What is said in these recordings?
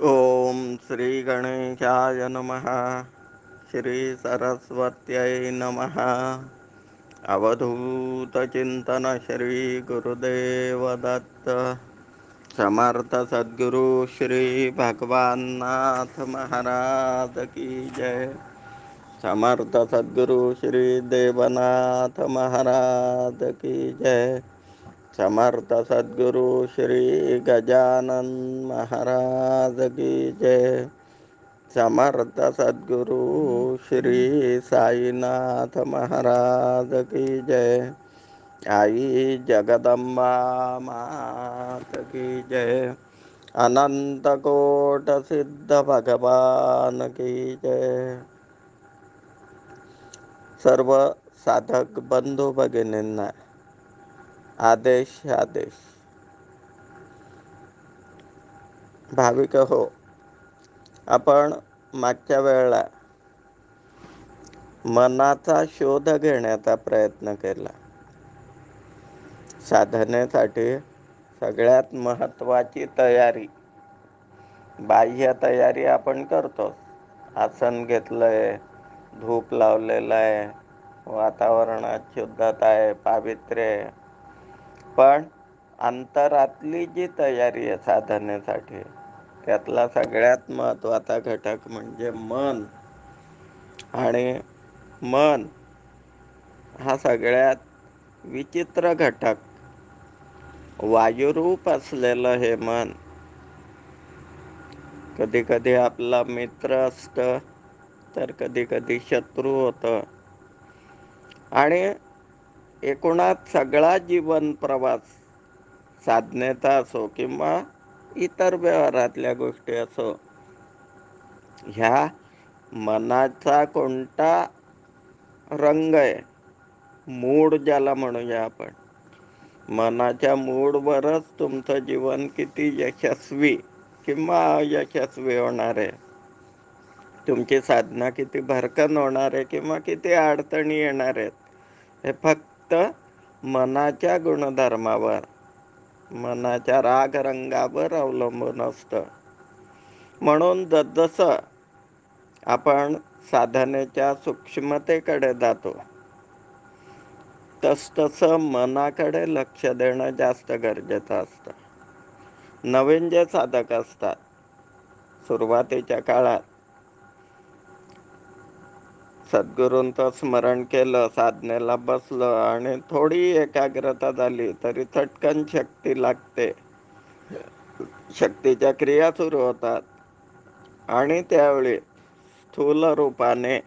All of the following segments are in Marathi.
ओम श्री गणेशाय नमः. श्री सरस्वत्यै नमः. अवधूत चिंतन श्री गुरुदेव दत्त. समर्थ सद्गुरु श्री भगवान नाथ महाराज की जय. समर्थ सद्गुरु श्री देवनाथ महाराज की जय. समर्थ सद्गुरु श्री गजानन महाराज की जय. समर्थ सद्गुरु श्री साईनाथ महाराज की जय. आई जगदम्बा मात की जय. अनंत कोट सिद्ध भगवान की जय. सर्व साधक बंधू भगिनींना आदेश. भाविक हो, आपण मागच्या वेळेला मनाचा शोध घेण्याचा प्रयत्न केला. साधनेसाठी सगळ्यात महत्त्वाची तयारी, बाह्य तयारी आपण करतो. आसन घेतलंय, धूप लावलेला आहे, वातावरणात शुद्धता आहे, पावित्र्य आहे. पण अंतरातली जी तयारी आहे साधनेसाठी, त्यातला सगळ्यात महत्त्वाचा घटक म्हणजे मन. आणि मन हा सगळ्यात विचित्र घटक. वायुरूप असलेलं हे मन कधी कधी आपला मित्र असतं, तर कधी कधी शत्रू होतं. आणि एकूणात सगळा जीवन प्रवास, साधनेचा असो किंवा इतर व्यवहारातल्या गोष्टी असो, ह्या मनाचा कोणता रंग आहे, मूड ज्याला म्हणूया आपण, मनाच्या मूडवरच तुमचं जीवन किती यशस्वी किंवा अयशस्वी होणार आहे, तुमची साधना किती भरकन होणार आहे किंवा किती अडचणी येणार आहेत, हे फक्त मनाच्या गुणधर्मावर, मनाच्या रागरंगावर अवलंबून असतं. म्हणून जसजसं आपण साधनेच्या सूक्ष्मतेकडे जातो, तसतसं मनाकडे लक्ष देणं जास्त गरजेचं असतं. नवीन जे साधक असतात, सुरुवातीच्या काळात सद्गुरूंचं स्मरण केलं, साधनेला बसलं आणि थोडी एकाग्रता झाली तरी चटकन शक्ती लागते, शक्तीच्या क्रिया सुरू होतात. आणि त्यावेळी स्थूल रूपाने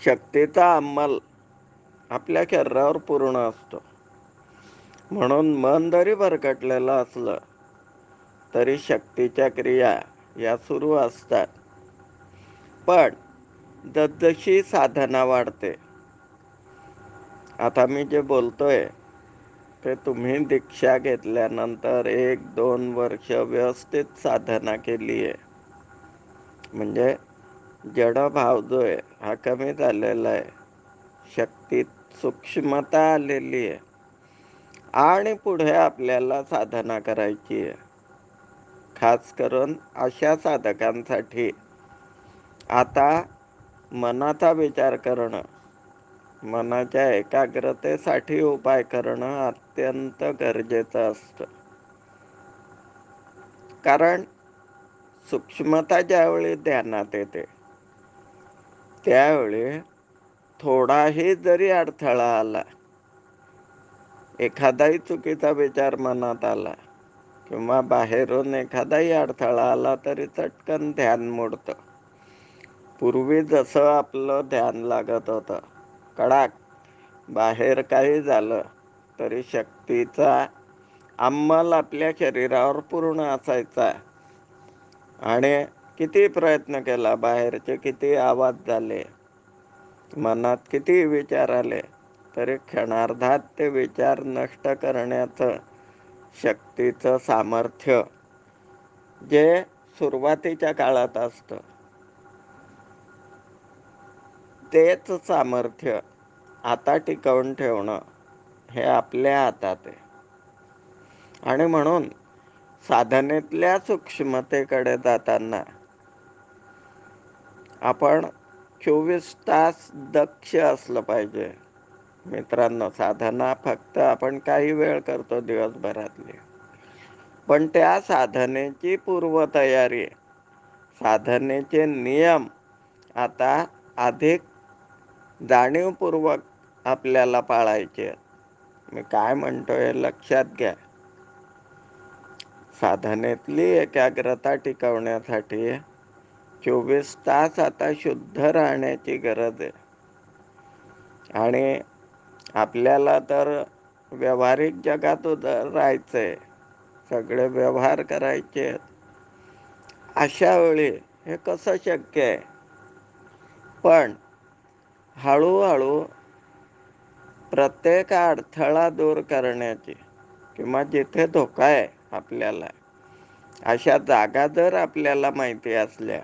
शक्तीचा अंमल आपल्या शरीरावर पूर्ण असतो. म्हणून मन जरी भरकटलेलं असलं तरी शक्तीच्या क्रिया या सुरू असतात. पण जसजशी साधना वाढते, आता मी जे बोलतोय ते तुम्ही दीक्षा घेतल्यानंतर 1-2 वर्ष व्यवस्थित साधना केली आहे, म्हणजे जडभाव जो आहे हा कमी झालेला आहे, शक्तीत सूक्ष्मता आलेली आहे आणि पुढे आपल्याला साधना करायची आहे. खास करून अशा साधकांसाठी आता मनाचा विचार करणं, मनाच्या एकाग्रतेसाठी उपाय करणं अत्यंत गरजेचं असतं. कारण सूक्ष्मता ज्यावेळी ध्यानात येते, त्यावेळी थोडाही जरी अडथळा आला, एखादाही चुकीचा विचार मनात आला किंवा बाहेरून एखादाही अडथळा आला तरी चटकन ध्यान मोडतं. पूर्वी जसं आपलं ध्यान लागत होतं, कडाक, बाहेर काही झालं तरी शक्तीचा अंमल आपल्या शरीरावर पूर्ण असायचा. आणि किती प्रयत्न केला, बाहेरचे किती आवाज झाले, मनात किती विचार आले, तरी क्षणार्धात ते विचार नष्ट करण्याचं शक्तीचं सामर्थ्य जे सुरुवातीच्या काळात असतं, तेच सामर्थ्य आता टिकवून ठेवणं हे आपल्या हातात आहे. आणि म्हणून साधनेतल्या सूक्ष्मतेकडे जाताना आपण 24 तास दक्ष असलं पाहिजे. मित्रांनो, साधना फक्त आपण काही वेळ करतो दिवसभरातली, पण त्या साधनेची पूर्वतयारी, साधनेचे नियम आता अधिक जाणीवपूर्वक आपल्याला पाळायचे आहेत. मी काय म्हणतोय लक्षात घ्या. साधनेतली एकाग्रता टिकवण्यासाठी 24 तास आता शुद्ध राहण्याची गरज आहे. आणि आपल्याला तर व्यावहारिक जगात राहायचंय, सगळे व्यवहार करायचे. अशा वेळी हे कसं शक्य आहे? पण हळूहळू प्रत्येक अडथळा दूर करण्याची, किंवा जिथे धोका आहे आपल्याला, अशा जागा जर आपल्याला माहिती असल्या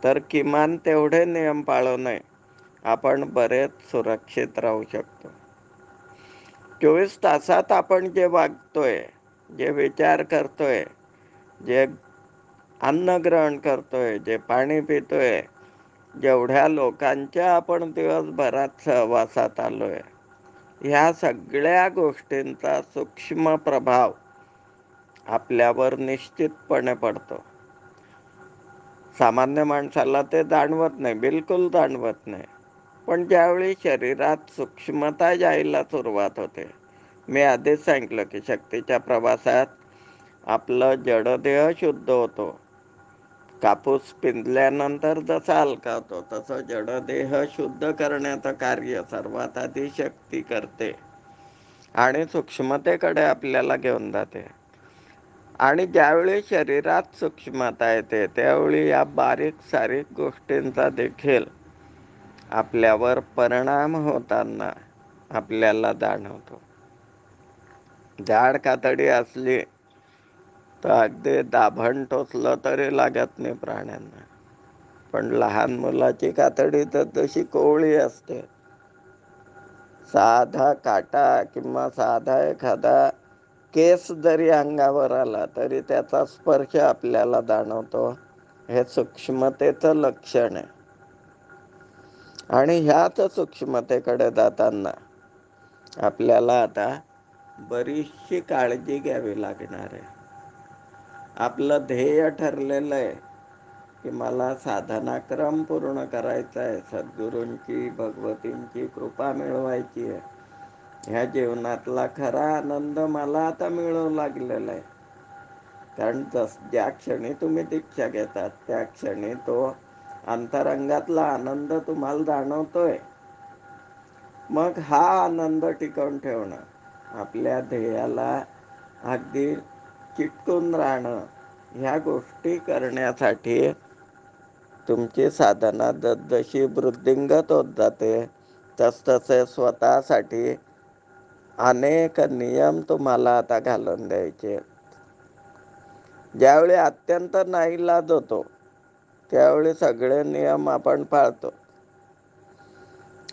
तर किमान तेवढे नियम पाळून आपण बरेच सुरक्षित राहू शकतो. 24 तासात आपण जे वागतोय, जे विचार करतोय, जे अन्न ग्रहण करतोय, जे पाणी पितोय, जेवढ्या लोकांच्या आपण दिवसभरात सहवासात आलोय, ह्या सगळ्या गोष्टींचा सूक्ष्म प्रभाव आपल्यावर निश्चितपणे पडतो. सामान्य माणसाला ते जाणवत नाही, बिलकुल जाणवत नाही. पण ज्यावेळी शरीरात सूक्ष्मता यायला सुरुवात होते, मी आधीच सांगितलं की शक्तीच्या प्रवासात आपलं जडदेह शुद्ध होतो. कापूस पिंजल्यानंतर जसा हलका होतो, तसं जडदेह शुद्ध करण्याचं कार्य सर्वात आधी शक्ती करते आणि सूक्ष्मतेकडे आपल्याला घेऊन जाते. आणि ज्यावेळी शरीरात सूक्ष्मता येते, त्यावेळी या बारीक सारीक गोष्टींचा देखील आपल्यावर परिणाम होताना आपल्याला जाणवतो. झाड कातडी असली तर अगदी दाभण टोचलं तरी लागत नाही प्राण्यांना, पण लहान मुलाची कातडी तर तशी कोवळी असते. साधा काटा किंवा साधा एखादा केस जरी अंगावर आला तरी त्याचा स्पर्श आपल्याला जाणवतो. हे सूक्ष्मतेचं लक्षण आहे. आणि ह्याच सूक्ष्मतेकडे जाताना आपल्याला आता बरीचशी काळजी घ्यावी लागणार आहे. आपलं ध्येय ठरलेलं आहे की मला साधनाक्रम पूर्ण करायचा आहे, सद्गुरूंची भगवतींची कृपा मिळवायची आहे. ह्या जीवनातला खरा आनंद मला आता मिळू लागलेला आहे. कारण ज्या क्षणी तुम्ही दीक्षा घेतात त्या क्षणी तो अंतरंगातला आनंद तुम्हाला जाणवतोय. मग हा आनंद टिकवून ठेवणं, आपल्या ध्येयाला अगदी चिटकून राहणं, ह्या गोष्टी करण्यासाठी तुमची साधना जसजशी वृद्धिंगत होत जाते, तसतसे स्वतःसाठी अनेक नियम तुम्हाला आता घालून द्यायचे. ज्यावेळी अत्यंत नाईलाज होतो त्यावेळी सगळे नियम आपण पाळतो.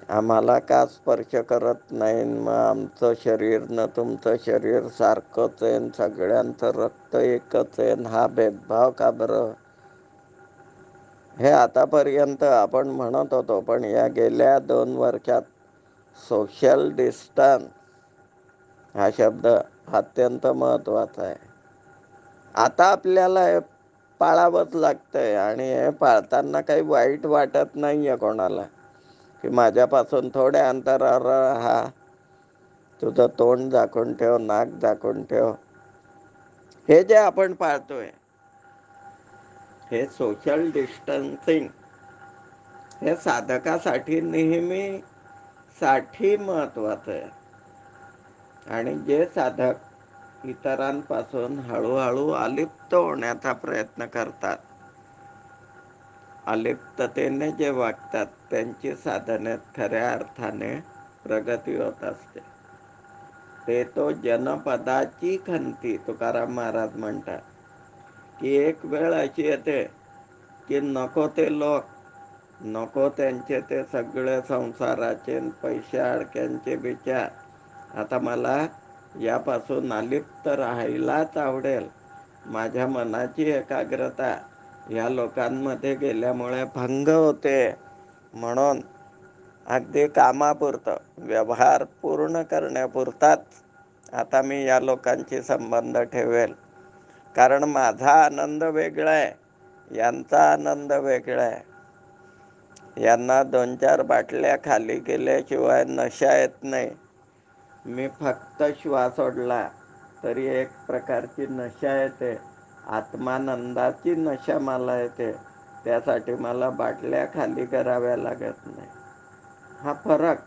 आम्हाला का स्पर्श करत नाही, मग आमचं शरीर न तुमचं शरीर सारखंच आहे, सगळ्यांचं रक्त एकच आहे, हा भेदभाव का बरं? हे आतापर्यंत आपण म्हणत होतो, पण या गेल्या 2 वर्षात सोशल डिस्टन्स हा शब्द अत्यंत महत्त्वाचा आहे. आता आपल्याला हे पाळावंच लागतंय आणि हे पाळताना काही वाईट वाटत नाहीये कोणाला, की माझ्यापासून थोड्या अंतरावर राहा, तुझं तोंड झाकून ठेव, नाक झाकून ठेव. हे जे आपण पाळतोय, हे सोशल डिस्टन्सिंग, हे साधकासाठी नेहमी साठी महत्वाचं आहे. आणि जे साधक इतरांपासून हळूहळू अलिप्त होण्याचा प्रयत्न करतात, अलिप्ततेने जे वागतात, त्यांची साधनेत खऱ्या अर्थाने प्रगती होत असते. ते तो जनपदाची खंती, तुकाराम महाराज म्हणतात की एक वेळ अशी येते की नको ते लोक, नको त्यांचे ते सगळे संसाराचे पैसे अडक्यांचे विचार, आता मला यापासून अलिप्त राहायलाच आवडेल. माझ्या मनाची एकाग्रता या लोकांमध्ये गेल्यामुळे भंग होते. म्हणून अगदी कामापुरतं, व्यवहार पूर्ण करण्यापुरताच आता मी या लोकांशी संबंध ठेवेल. कारण माझा आनंद वेगळा आहे, यांचा आनंद वेगळा आहे. यांना 2-4 बाटल्या खाली केल्याशिवाय नशा येत नाही. मी फक्त श्वास सोडला तरी एक प्रकारची नशा येते. आत्मानंदाची नशा मला येते. त्यासाठी मला बाटल्या खाली कराव्या लागत नाही. हा फरक,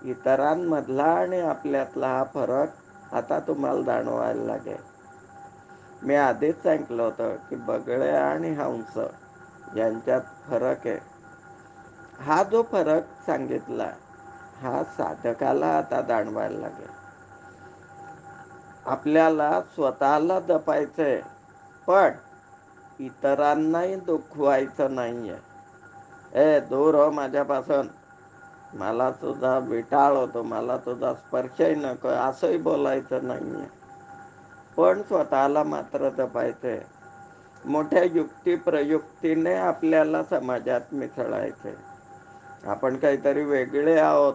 इतरांमधला आणि आपल्यातला हा फरक आता तुम्हाला जाणवायला लागेल. मी आधीच सांगितलं होतं की बगळे आणि हंस यांच्यात फरक आहे. हा जो फरक सांगितला हा साधकाला आता जाणवायला लागेल. आपल्याला स्वतःला जपायचंय, पण इतरांनाही दुखवायचं नाहीये. दूर हो माझ्यापासून, मला तुझा विटाळ होतो, मला तुझा स्पर्शही नको, असंही बोलायचं नाहीये. पण स्वतःला मात्र जपायचंय. मोठ्या युक्ती प्रयुक्तीने आपल्याला समाजात मिसळायचंय. आपण काहीतरी वेगळे आहोत,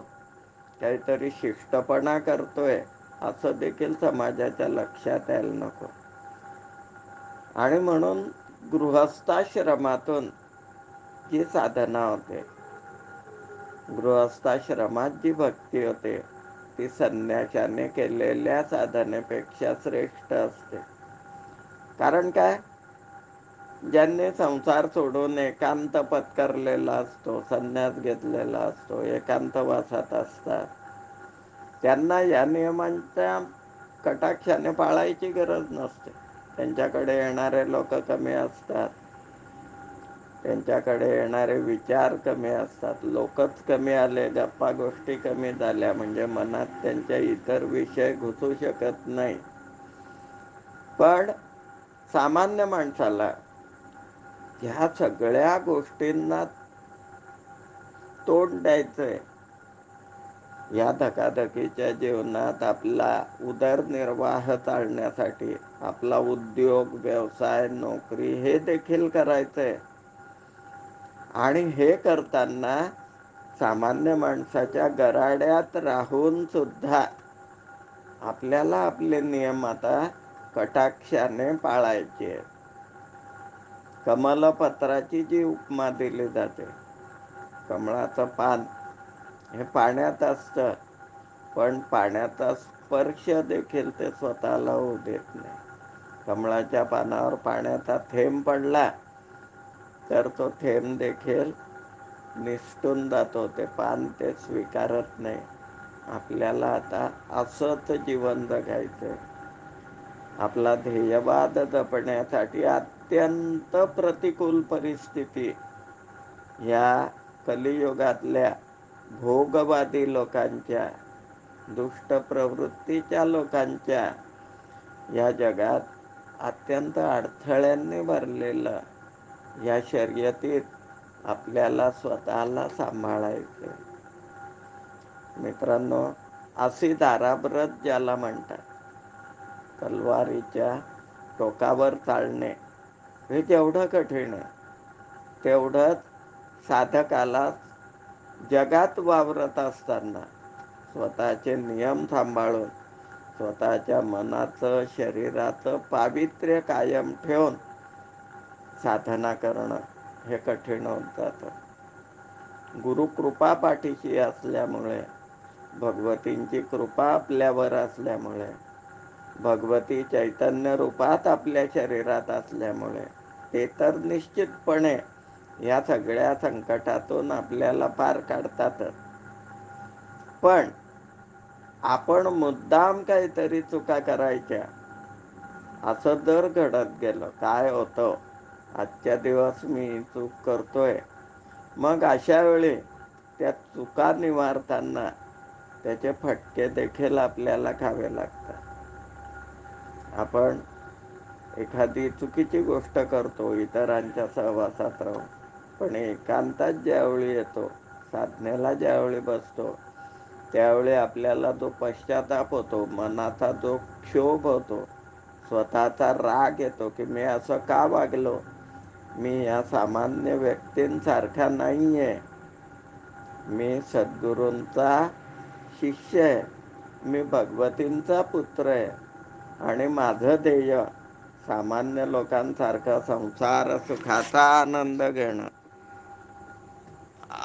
काहीतरी शिष्टपणा करतोय, असं देखील समाजाच्या लक्षात यायला नको. आणि म्हणून गृहस्थाश्रमातून जी साधना होते, गृहस्थाश्रमात जी भक्ती होते, ती संन्याशाने केलेल्या साधनेपेक्षा श्रेष्ठ असते. कारण काय, ज्यांनी संसार सोडून एकांत पत्करलेला असतो, संन्यास घेतलेला असतो, एकांतवासात असतात, त्यांना या नियमांच्या कटाक्षाने पाळायची गरज नसते. त्यांच्याकडे येणारे लोक कमी असतात, त्यांच्याकडे येणारे विचार कमी असतात. लोकच कमी आले, गप्पा गोष्टी कमी झाल्या म्हणजे मनात त्यांच्या इतर विषय घुसू शकत नाही. पण सामान्य माणसाला ह्या सगळ्या गोष्टींना तोंड द्यायचंय. या धकाधकीच्या जीवनात आपला उदरनिर्वाह चालण्यासाठी आपला उद्योग, व्यवसाय, नोकरी हे देखील करायचंय. आणि हे करताना सामान्य माणसाच्या गराड्यात राहून सुद्धा आपल्याला आपले नियम आता कटाक्षाने पाळायचे. कमलपत्राची जी उपमा दिली जाते, कमळाचं पान हे पाण्यात असतं, पण पाण्याचा स्पर्श देखील ते स्वतःला होऊ देत नाही. कमळाच्या पानावर पाण्याचा थेंब पडला तर तो थेंब देखील निसटून जातो, ते पान ते स्वीकारत नाही. आपल्याला आता असंच जीवन जगायचंय. आपला ध्येयवाद जपण्यासाठी अत्यंत प्रतिकूल परिस्थिती या कलियुगातल्या भोगवादी लोकांच्या, दुष्ट प्रवृत्तीच्या लोकांच्या या जगात अत्यंत अडथळ्यांनी भरलेलं या शर्यतीत आपल्याला स्वतःला सांभाळायचं. मित्रांनो, अशी दाराब्रत ज्याला म्हणतात, तलवारीच्या टोकावर चालणे हे जेवढं कठीण आहे, तेवढंच साधकाला जगात वावरत असताना स्वतःचे नियम सांभाळून स्वतःच्या मनाचं, शरीराचं पावित्र्य कायम ठेवून साधना करणं हे कठीण होत जातं. गुरुकृपा पाठीशी असल्यामुळे, भगवतींची कृपा आपल्यावर असल्यामुळे, भगवती चैतन्य रूपात आपल्या शरीरात असल्यामुळे ते तर निश्चितपणे या सगळ्या संकटातून आपल्याला पार काढतातच. पण आपण मुद्दाम काहीतरी चुका करायच्या असं जर घडत गेलं, काय होतं, आजच्या दिवस मी चूक करतोय, मग अशा वेळी त्या चुका निवारताना त्याचे फटके देखील आपल्याला खावे लागतात. आपण एखादी चुकीची गोष्ट करतो इतरांच्या सहवासात राहून, पण एकांतात ज्यावेळी येतो, साधनेला ज्यावेळी बसतो, त्यावेळी आपल्याला जो पश्चाताप होतो, मनाचा जो क्षोभ होतो, स्वतःचा राग येतो की मी असं का वागलो, मी या सामान्य व्यक्तींसारखा नाही आहे, मी सद्गुरूंचा शिष्य आहे, मी भगवतींचा पुत्र आहे आणि माझं ध्येय सामान्य लोकांसारखा संसार सुखाचा आनंद घेणं,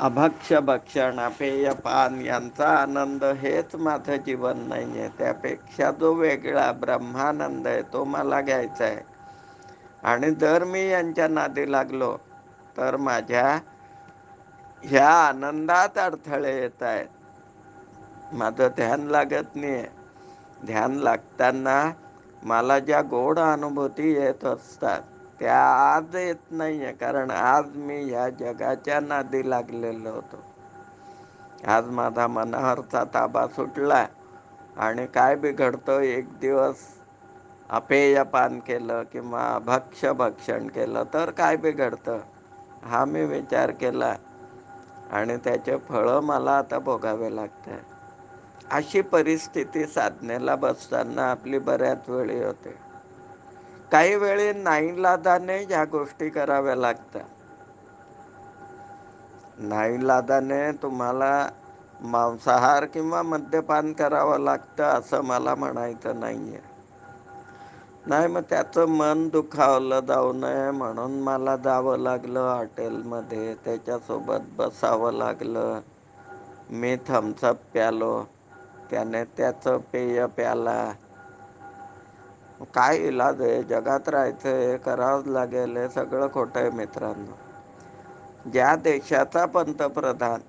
अभक्ष भक्षण अपेय पान यांचा आनंद हेच माझं जीवन नाही आहे. त्यापेक्षा जो वेगळा ब्रह्मानंद आहे तो मला घ्यायचा आहे. आणि जर मी यांच्या नादी लागलो तर माझ्या ह्या आनंदात अडथळे येत आहेत, माझं ध्यान लागत नाही. ध्यान लागताना मला ज्या गोड अनुभूती येत असतात त्या आज येत नाहीये, कारण आज मी ह्या जगाच्या नादी लागलेलो होतो. आज माझा मनावरचा ताबा सुटला आणि काय बिघडतं, एक दिवस अपेय पान केलं किंवा अभक्ष भक्षण केलं तर काय बिघडतं, हा मी विचार केला आणि त्याचे फळं मला आता भोगावे लागते. अशी परिस्थिती साधनेला बसताना आपली बऱ्याच वेळी होते. काही वेळी नाईलाजाने ह्या गोष्टी कराव्या लागतात. नाईलाजाने तुम्हाला मांसाहार किंवा मद्यपान करावं लागतं असं मला म्हणायचं नाहीये. नाही, मग त्याचं मन दुखावलं जाऊ नये म्हणून मला जावं लागलं हॉटेलमध्ये, त्याच्यासोबत बसावं लागलं. मी थम्सअप प्यालो, त्याने त्याचं पेय प्याला. काय इलाज आहे, जगात राहायचंय, करावंच लागेल. हे सगळं खोटं आहे मित्रांनो. ज्या देशाचा पंतप्रधान,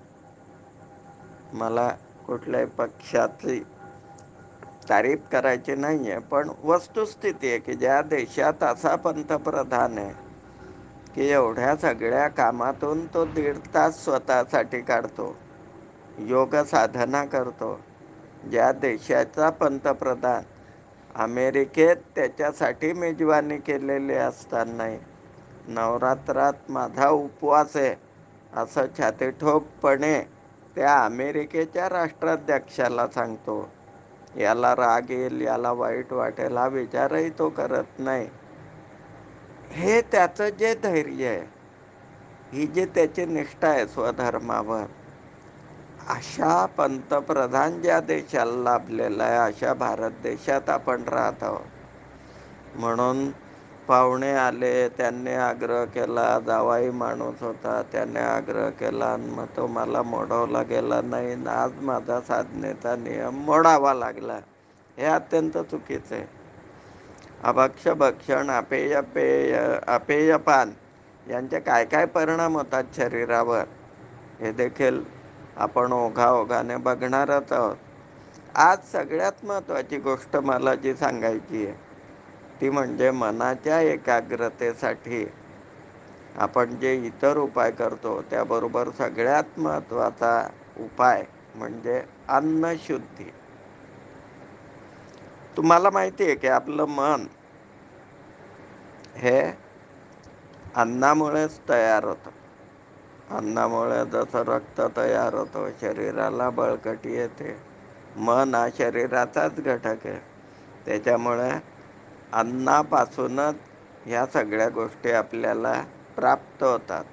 मला कुठल्याही पक्षाची तारीफ करायची नाहीये, पण वस्तुस्थिती आहे की ज्या देशात असा पंतप्रधान आहे की एवढ्या सगळ्या कामातून तो 1.5 तास स्वतःसाठी काढतो, योग साधना करतो. ज्या देशाचा पंतप्रधान अमेरिकेत त्याच्यासाठी मेजवानी केलेली असताना नवरात्रात माझा उपवास आहे असं छाती ठोकपणे त्या अमेरिकेच्या राष्ट्राध्यक्षाला सांगतो, याला राग येईल, याला वाईट वाटेल हा विचारही तो करत नाही. हे त्याचं जे धैर्य आहे, ही जी त्याची निष्ठा आहे स्वधर्मावर, अशा पंतप्रधान ज्या देशाला लाभलेला आहे अशा भारत देशात आपण राहत आहोत. म्हणून पाहुणे आले, त्यांनी आग्रह केला, जावाई माणूस होता, त्याने आग्रह केला आणि मग तो मला मोडवला गेला नाही, आज माझा साधनेचा नियम मोडावा लागला. हे अत्यंत चुकीचं आहे. अभक्ष भक्षण अपेयपान यांचे काय काय परिणाम होतात शरीरावर हे देखील आपण ओघाओघाने बघणारच आहोत. आज सगळ्यात महत्त्वाची गोष्ट मला जी सांगायची आहे ती म्हणजे मनाच्या एकाग्रतेसाठी आपण जे इतर उपाय करतो त्याबरोबर सगळ्यात महत्त्वाचा उपाय म्हणजे अन्नशुद्धी. तुम्हाला माहिती आहे की आपलं मन हे अन्नामुळेच तयार होतं. अन्नामुळे जसं रक्त तयार होतं, शरीराला बळकटी येते, मन हा शरीराचाच घटक आहे. त्याच्यामुळे अन्नापासूनच ह्या सगळ्या गोष्टी आपल्याला प्राप्त होतात.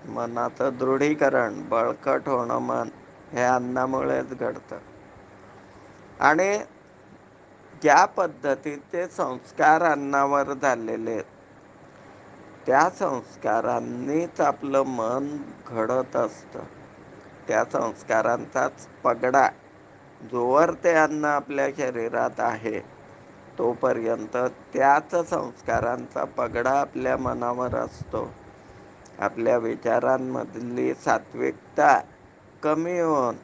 मनाचं दृढीकरण, बळकट होणं मन हे अन्नामुळेच घडतं. आणि ज्या पद्धतीचे संस्कार अन्नावर झालेले आहेत त्या संस्कारांनीच आपलं मन घडत असतं. त्या संस्कारांचाच पगडा जोवर ते अन्न आपल्या शरीरात आहे तोपर्यंत त्याच संस्कारांचा पगडा आपल्या मनावर असतो. आपल्या विचारांमधली सात्विकता कमी होऊन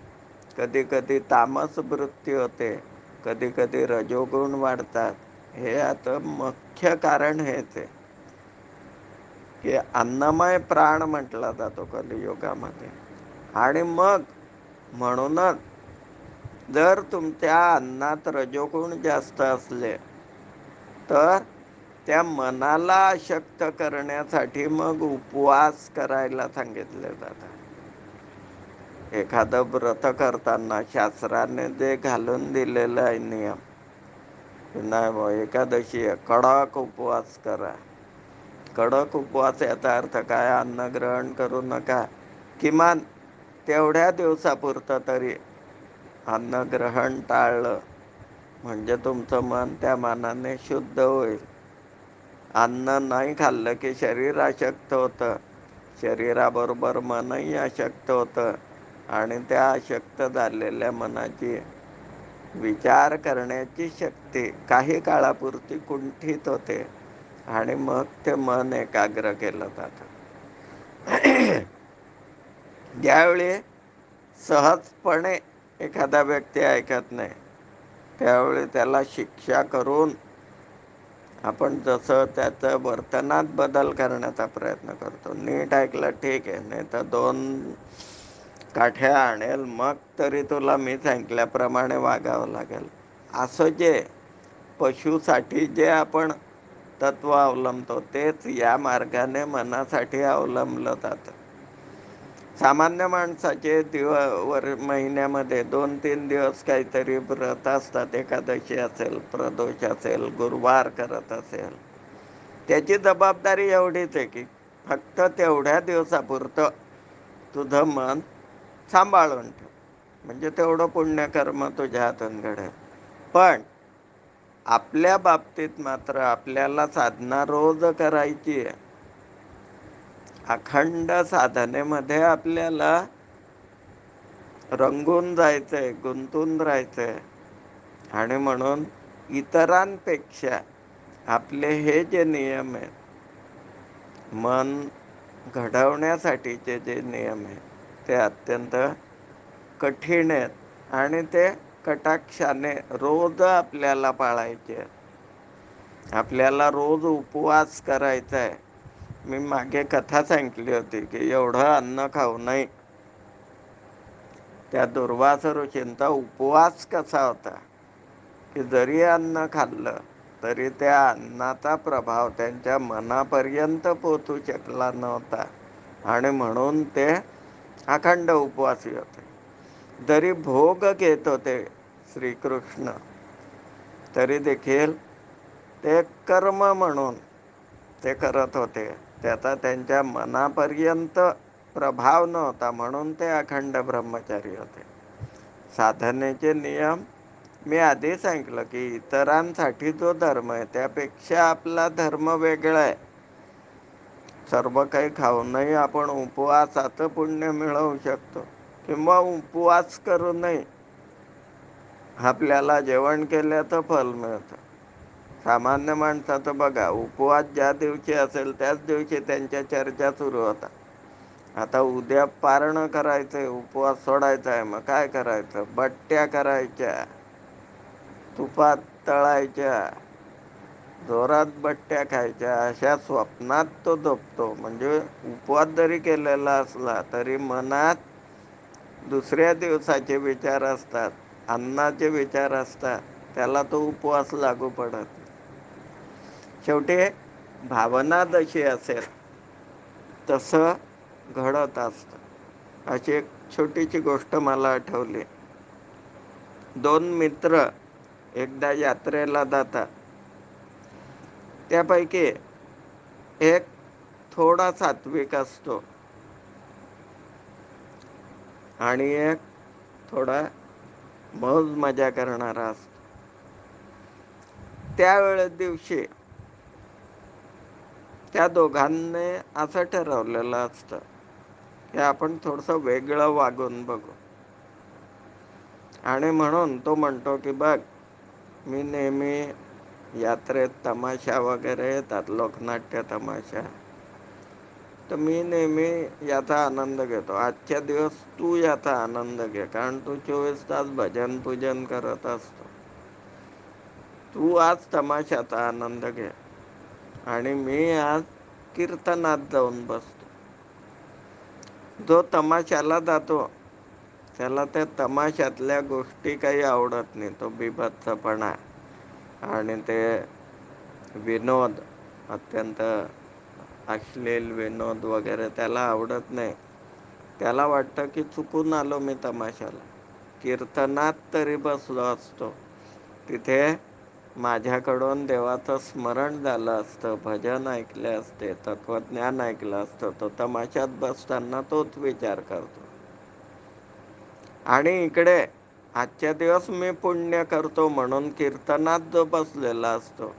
कधी कधी तामस वृत्ती होते, कधी कधी रजोगुण वाढतात. हे आता मुख्य कारण हेच आहे की अन्नमय प्राण म्हटला जातो कलियुगामध्ये. आणि मग म्हणूनच जर तुमच्या अन्नात रजोगुण जास्त असले तर त्या मनाला अशक्त करण्यासाठी मग उपवास करायला सांगितले जातात. एखादं व्रत करताना शास्त्राने जे घालून दिलेलं आहे नियम, नाही बा एकादशी आहे, कडक उपवास करा. कडक उपवास याचा अर्थ काय? अन्न ग्रहण करू नका. किमान तेवढ्या दिवसापुरतं तरी अन्न ग्रहण टाळलं म्हणजे तुमचं मन त्या मानाने शुद्ध होईल. अन्न नाही खाल्लं की शरीर अशक्त होतं, शरीराबरोबर मनही अशक्त होतं आणि त्या अशक्त झालेल्या मनाची विचार करण्याची शक्ती काही काळापुरती कुंठित होते आणि मग ते मन एकाग्र केलं जातं. ज्यावेळी सहजपणे एखादा व्यक्ती ऐकत नाही त्यावेळी त्याला शिक्षा करून आपण जसं त्याचं वर्तनात बदल करण्याचा प्रयत्न करतो. नीट ऐकलं ठीक आहे, नाही तर 2 काठ्या आणेल, मग तरी तुला मी सांगितल्याप्रमाणे वागावं लागेल. असं जे पशुसाठी जे आपण तत्व अवलंबतो तेच या मार्गाने मनासाठी अवलंबलं जातं. सामान्य माणसाचे महिन्यामध्ये 2-3 दिवस काहीतरी व्रत असतात. एकादशी असेल, प्रदोष असेल, गुरुवार करत असेल, त्याची जबाबदारी एवढीच आहे की फक्त तेवढ्या दिवसापुरतं तुझं मन सांभाळून ठेव, म्हणजे तेवढं पुण्यकर्म तुझ्या हातून घडेल. पण आपल्या बाबतीत मात्र आपल्याला साधना रोज करायची आहे. अखंड साधनेमध्ये आपल्याला रंगून जायचंय, गुंतून राहायचंय आणि म्हणून इतरांपेक्षा आपले हे जे नियम आहेत, मन घडवण्यासाठीचे जे नियम आहेत ते अत्यंत कठीण आहेत आणि ते कटाक्षाने रोज आपल्याला पाळायचे आहेत. आपल्याला रोज उपवास करायचा आहे. मी मागे कथा सांगितली होती की एवढं अन्न खाऊ नये. त्या दुर्वासा ऋषींचा उपवास कसा होता की जरी अन्न खाल्लं तरी त्या अन्नाचा प्रभाव त्यांच्या मनापर्यंत पोहोचू शकला नव्हता आणि म्हणून ते अखंड उपवासी होते. जरी भोग घेत होते श्रीकृष्ण तरी देखील ते कर्म म्हणून ते करत होते, त्याचा त्यांच्या मनापर्यंत प्रभाव नव्हता, म्हणून ते अखंड ब्रह्मचारी होते. साधनेचे नियम मी आधी सांगितलं की इतरांसाठी जो धर्म आहे त्यापेक्षा आपला धर्म वेगळा आहे. सर्व काही खाऊनही आपण उपवासाचं पुण्य मिळवू शकतो किंवा उपवास करूनही आपल्याला जेवण केल्याचं फल मिळतं. सामान्य माणसाचं बघा, उपवास ज्या दिवशी असेल त्याच दिवशी त्यांच्या चर्चा सुरू होतात. आता उद्या पारणं करायचंय, उपवास सोडायचा आहे, मग काय करायचं? बट्ट्या करायच्या, तुपात तळायच्या, जोरात बट्ट्या खायच्या, अशा स्वप्नात तो झोपतो. म्हणजे उपवास जरी केलेला असला तरी मनात दुसऱ्या दिवसाचे विचार असतात, अन्नाचे विचार असतात, त्याला तो उपवास लागू पडत. शेवटी भावना जशी असेल तसं घडत असतं. अशी एक छोटीशी गोष्ट मला आठवली. 2 मित्र एकदा यात्रेला जातात. त्यापैकी एक थोडा सात्विक असतो आणि एक थोडा मौज मजा करणारा असतो. त्यावेळेस दिवशी त्या दोघांनी असं ठरवलेलं असतं की आपण थोडंसं वेगळं वागून बघू. आणि म्हणून तो म्हणतो की बघ, मी नेहमी यात्रेत तमाशा वगैरे येतात, लोकनाट्य तमाशा, तर मी नेहमी याचा आनंद घेतो. आजच्या दिवस तू याचा आनंद घे, कारण तू 24 तास भजन पूजन करत असतो. तू आज तमाशाचा आनंद घे आणि मी आज कीर्तनात जाऊन बसतो. जो तमाशाला जातो त्याला त्या तमाशातल्या गोष्टी काही आवडत नाही. तो बिभत्सपणा आणि ते विनोद, अत्यंत अश्लील विनोद वगैरे त्याला आवडत नाही. त्याला वाटतं की चुकून आलो मी तमाशाला. कीर्तनात तरी बसलो असतो, तिथे माझ्याकडून देवाचं स्मरण झालं असतं, भजन ऐकले असते, तत्वज्ञान ऐकलं असतं, तो तमाशात बसताना तोच विचार करतो. आणि इकडे आजच्या दिवस मी पुण्य करतो म्हणून कीर्तनात जो बसलेला असतो,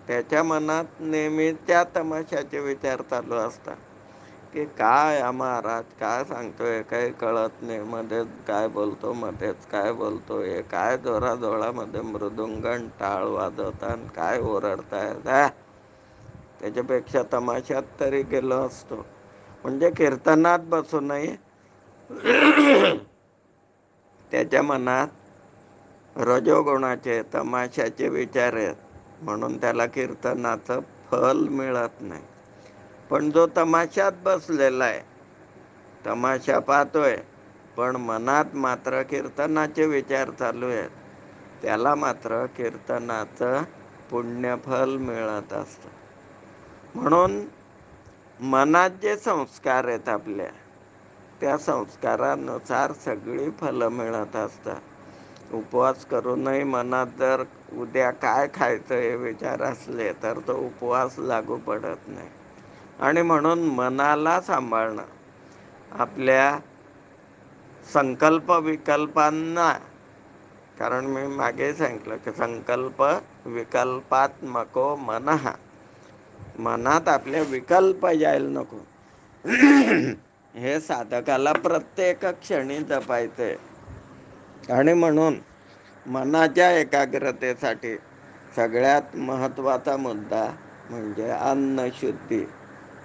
त्याच्या मनात नेहमी त्या तमाशाचे विचार चालू असतात, की काय हा महाराज काय सांगतोय, काही कळत नाही, मध्येच काय बोलतो, मध्येच काय बोलतो, हे काय जोराजोरामध्ये मृदुंग आणि टाळ वाजवतात, काय ओरडतायत. त्याच्यापेक्षा तमाशात तरी गेलो असतो. म्हणजे कीर्तनात बसूनही त्याच्या मनात रजोगुणाचे तमाशाचे विचार आहेत, म्हणून त्याला कीर्तनाचं फल मिळत नाही. पण जो तमाशात बसलेला आहे, तमाशा पाहतोय, पण मनात मात्र कीर्तनाचे विचार चालू आहेत, त्याला मात्र कीर्तनाचं पुण्यफल मिळत असतं. म्हणून मनात जे संस्कार आहेत आपल्या, त्या संस्कारानुसार सगळी फलं मिळत असतात. उपवास करूनही मनात जर उद्या काय खायचं हे विचार असले तर तो उपवास लागू पडत नाही. आणि म्हणून मनाला सांभाळणं, आपल्या संकल्प विकल्पांना, कारण मी मागे सांगितलं की संकल्प विकल्पात्मको मनः, मनात आपले विकल्प यायला नको. हे साधकाला प्रत्येक क्षणी जपायचे. आणि म्हणून मनाच्या एकाग्रतेसाठी सगळ्यात महत्त्वाचा मुद्दा म्हणजे अन्नशुद्धी.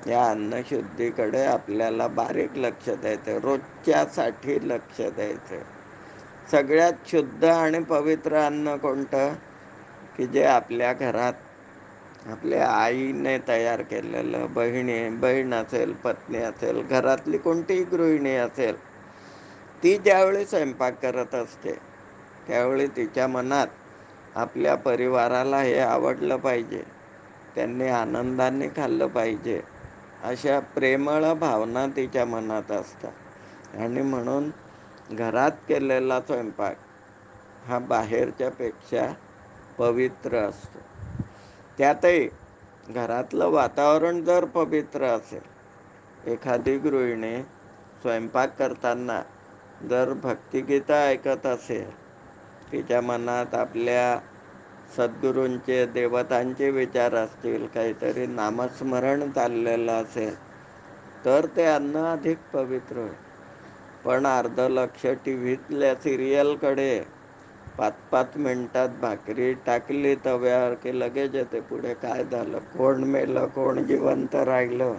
या अन्नशुद्धीकडे आपल्याला बारीक लक्ष द्यायचं, रोजच्यासाठी लक्ष द्यायचं. सगळ्यात शुद्ध आणि पवित्र अन्न कोणतं, की जे आपल्या घरात आपल्या आईने तयार केलेलं, बहीण असेल, पत्नी असेल, घरातली कोणतीही गृहिणी असेल, ती ज्यावेळी स्वयंपाक करत असते त्यावेळी तिच्या मनात आपल्या परिवाराला हे आवडलं पाहिजे, त्यांनी आनंदाने खाल्लं पाहिजे, अशा प्रेमळ भावना तिच्या मनात असतात. आणि म्हणून घरात केलेला स्वयंपाक हा बाहेरच्या पेक्षा पवित्र असतो. त्यातही घरातलं वातावरण जर पवित्र असेल, एखादी गृहिणी स्वयंपाक करताना जर भक्तिगीतं ऐकत असेल, तिच्या मनात आपल्या सद्गुरूंचे, देवतांचे विचार असतील, काहीतरी नामस्मरण चाललेलं असेल, तर ते अन्न अधिक पवित्र होईल. पण अर्ध लक्ष टी व्हीतल्या सिरियलकडे, 5-5 मिनिटात भाकरी टाकली तव्यावर की लगेच येते पुढे काय झालं, कोण मेलं, कोण जिवंत राहिलं,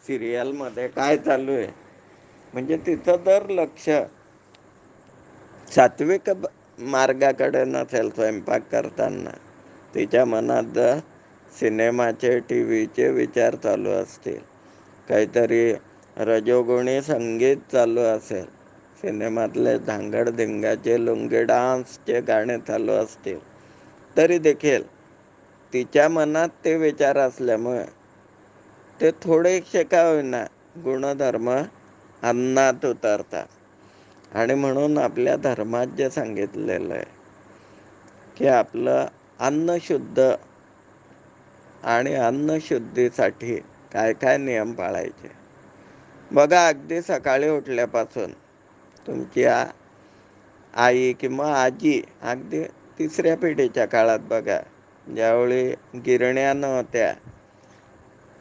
सिरियलमध्ये काय चालू आहे. म्हणजे तिथं जर लक्ष सात्विक मार्गाकडे नसेल स्वयंपाक करताना, तिच्या मनात जर सिनेमाचे, टी व्हीचे विचार चालू असतील, काहीतरी रजोगुणी संगीत चालू असेल, सिनेमातले धांगडधिंगाचे, लुंगी डान्सचे गाणे चालू असतील, तरी देखील तिच्या मनात ते विचार असल्यामुळे ते थोडेसे का होईना गुणधर्म अन्नात उतरतात. आणि म्हणून आपल्या धर्मात जे सांगितलेलं आहे की आपलं अन्न शुद्ध, आणि अन्नशुद्धीसाठी काय काय नियम पाळायचे. बघा, अगदी सकाळी उठल्यापासून तुमची आई किंवा आजी, अगदी 3ऱ्या पिढीच्या काळात बघा, ज्यावेळी गिरण्या नव्हत्या,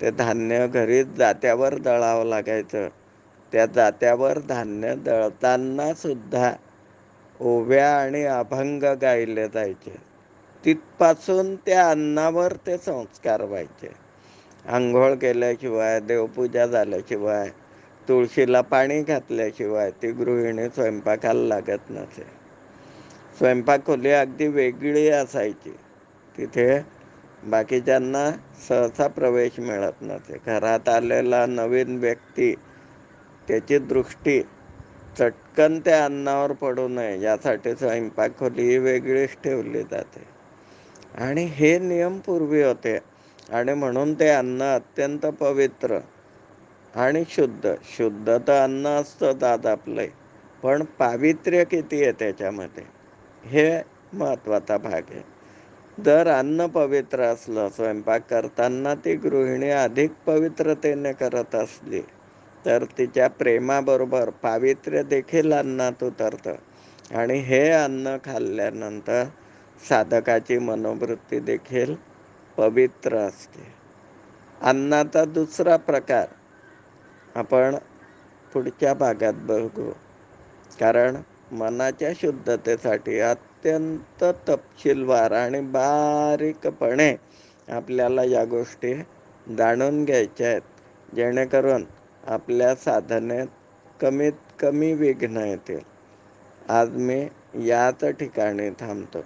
ते धान्य घरीच जात्यावर दळावं लागायचं. त्या जात्यावर धान्य दळताना सुद्धा ओव्या आणि अभंग गायले जायचे. तिथपासून त्या अन्नावर ते संस्कार व्हायचे. आंघोळ केल्याशिवाय, देवपूजा झाल्याशिवाय, तुळशीला पाणी घातल्याशिवाय ती गृहिणी स्वयंपाकाला लागत नसे. स्वयंपाकखोली अगदी वेगळी असायची, तिथे बाकीच्यांना सहसा प्रवेश मिळत नसे. घरात आलेला नवीन व्यक्ती, त्याची दृष्टी चटकन त्या अन्नावर पडू नये यासाठी स्वयंपाकखोली वेगळीच ठेवली जाते. आणि हे नियम पूर्वी होते. आणि म्हणून ते अन्न अत्यंत पवित्र आणि शुद्ध. शुद्ध तर अन्न असतं दाद आपलं, पण पावित्र्य किती आहे त्याच्यामध्ये, हे महत्त्वाचा भाग आहे. जर अन्न पवित्र असलं, स्वयंपाक करताना ती गृहिणी अधिक पवित्रतेने करत असली, तर तिच्या प्रेमाबरोबर पावित्र्य देखील अन्नात उतरतं आणि हे अन्न खाल्ल्यानंतर साधकाची मनोवृत्ती देखील पवित्र असते. अन्नाचा दुसरा प्रकार आपण पुढच्या भागात बघू, कारण मनाच्या शुद्धतेसाठी अत्यंत तपशीलवार आणि बारीकपणे आपल्याला या गोष्टी जाणून घ्यायच्या आहेत, जेणेकरून आपल्या साधनेत कमीत कमी विघ्न येतील. आज मी याच ठिकाणी थांबतो.